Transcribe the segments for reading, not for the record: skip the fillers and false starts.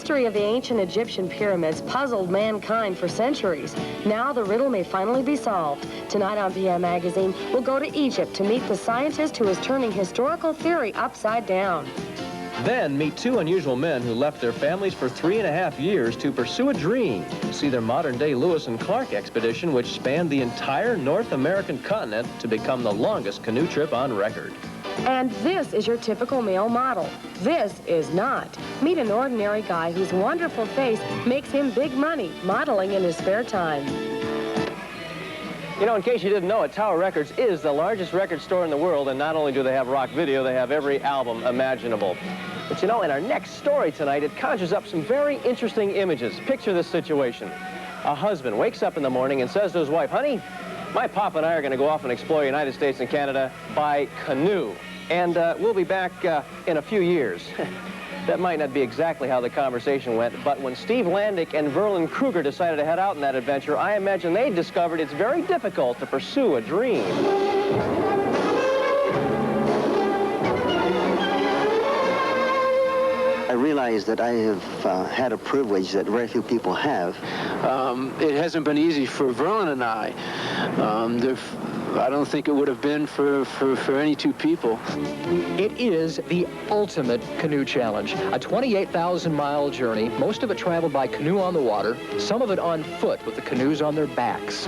mystery of the ancient Egyptian pyramids puzzled mankind for centuries. Now the riddle may finally be solved. Tonight on PM Magazine, we'll go to Egypt to meet the scientist who is turning historical theory upside down. Then meet two unusual men who left their families for 3.5 years to pursue a dream. See their modern-day Lewis and Clark expedition, which spanned the entire North American continent to become the longest canoe trip on record. And this is your typical male model. This is not. Meet an ordinary guy whose wonderful face makes him big money modeling in his spare time. You know, in case you didn't know it, Tower Records is the largest record store in the world, and not only do they have rock video, they have every album imaginable. But you know, in our next story tonight, it conjures up some very interesting images. Picture this situation. A husband wakes up in the morning and says to his wife, "Honey, my papa and I are going to go off and explore the United States and Canada by canoe. And we'll be back in a few years." That might not be exactly how the conversation went, but when Steve Landick and Verlen Kruger decided to head out on that adventure, I imagine they discovered it's very difficult to pursue a dream. I realize that I have had a privilege that very few people have. It hasn't been easy for Verlen and I. I don't think it would have been for any two people. It is the ultimate canoe challenge. A 28,000-mile journey, most of it traveled by canoe on the water, some of it on foot with the canoes on their backs.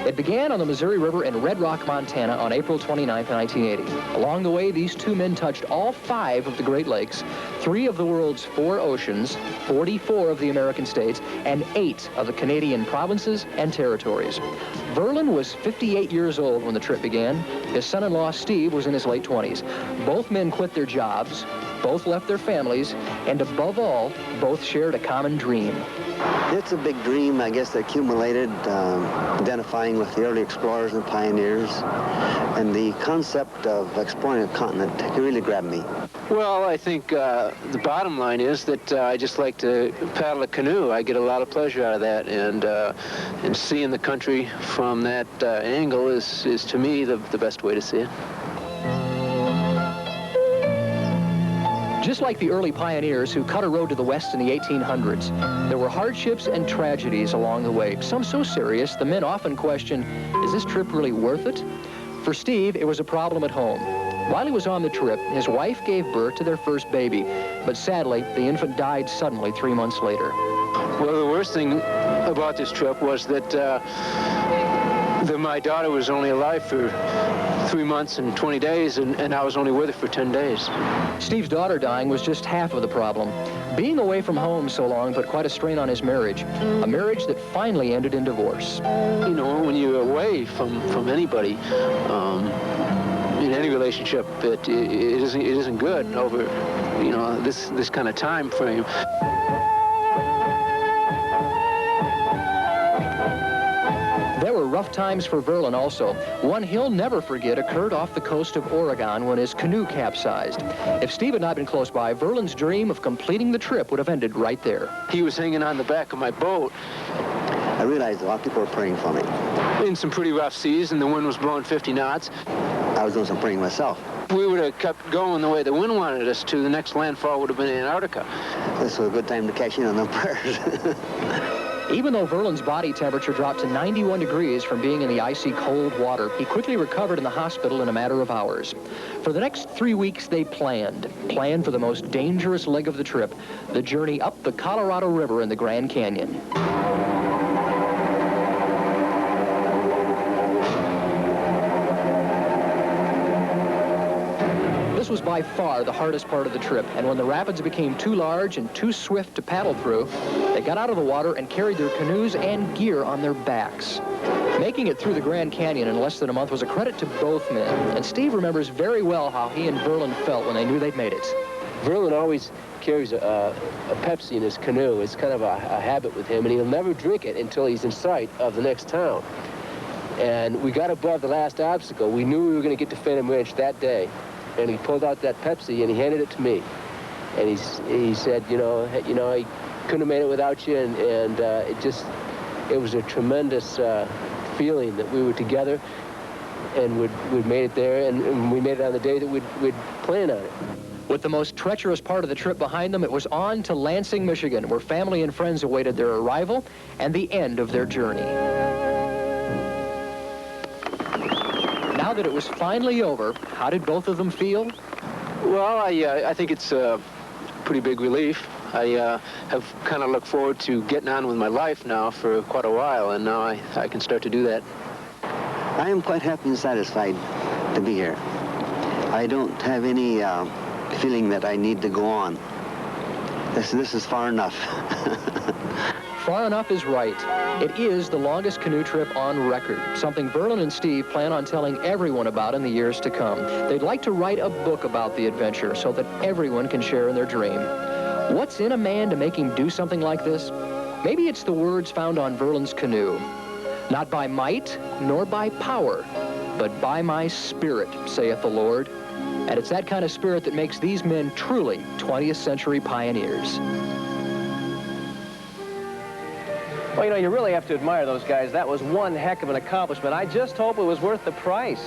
It began on the Missouri River in Red Rock, Montana on April 29, 1980. Along the way, these two men touched all 5 of the Great Lakes, 3 of the world's 4 oceans, 44 of the American states, and 8 of the Canadian provinces and territories. Verlen was 58 years old when the trip began. His son-in-law, Steve, was in his late 20s. Both men quit their jobs, both left their families, and above all, both shared a common dream. It's a big dream, I guess, that accumulated, identifying with the early explorers and pioneers. And the concept of exploring a continent really grabbed me. Well, I think the bottom line is that I just like to paddle a canoe. I get a lot of pleasure out of that, and seeing the country from that angle is to me the best way to see it. Just like the early pioneers who cut a road to the west in the 1800s, there were hardships and tragedies along the way, some so serious the men often question, is this trip really worth it? For Steve, it was a problem at home. While he was on the trip, his wife gave birth to their first baby, but sadly, the infant died suddenly 3 months later. Well, the worst thing about this trip was that my daughter was only alive for 3 months and 20 days, and I was only with her for 10 days. Steve's daughter dying was just half of the problem. Being away from home so long put quite a strain on his marriage, a marriage that finally ended in divorce. You know, when you're away from anybody, in any relationship, it isn't good over, you know, this kind of time frame. There were rough times for Verlen also. One he'll never forget occurred off the coast of Oregon when his canoe capsized. If Steve had not been close by, Verlen's dream of completing the trip would have ended right there. He was hanging on the back of my boat. I realized a lot of people were praying for me. In some pretty rough seas, and the wind was blowing 50 knots. I was doing some praying myself. We would have kept going the way the wind wanted us to. The next landfall would have been Antarctica. This was a good time to cash in on them prayers. Even though Verlen's body temperature dropped to 91 degrees from being in the icy cold water, he quickly recovered in the hospital in a matter of hours. For the next 3 weeks, they planned for the most dangerous leg of the trip, the journey up the Colorado River in the Grand Canyon. This was by far the hardest part of the trip, and when the rapids became too large and too swift to paddle through, they got out of the water and carried their canoes and gear on their backs. Making it through the Grand Canyon in less than a month was a credit to both men, and Steve remembers very well how he and Verlen felt when they knew they'd made it. Verlen always carries a Pepsi in his canoe. It's kind of a habit with him, and he'll never drink it until he's in sight of the next town. And we got above the last obstacle. We knew we were going to get to Phantom Ranch that day. And he pulled out that Pepsi and he handed it to me, and he said, you know, I couldn't have made it without you, and it was a tremendous feeling that we were together, and we'd made it there, and we made it on the day that we'd planned on it. With the most treacherous part of the trip behind them, it was on to Lansing, Michigan, where family and friends awaited their arrival and the end of their journey. Now that it was finally over, how did both of them feel? Well, I think it's a pretty big relief. I have kind of looked forward to getting on with my life now for quite a while, and now I can start to do that. I am quite happy and satisfied to be here. I don't have any feeling that I need to go on. This is far enough. Far enough is right. It is the longest canoe trip on record, something Verlen and Steve plan on telling everyone about in the years to come. They'd like to write a book about the adventure so that everyone can share in their dream. What's in a man to make him do something like this? Maybe it's the words found on Verlen's canoe. Not by might, nor by power, but by my spirit, saith the Lord. And it's that kind of spirit that makes these men truly 20th century pioneers. Well, you know, you really have to admire those guys. That was one heck of an accomplishment. I just hope it was worth the price.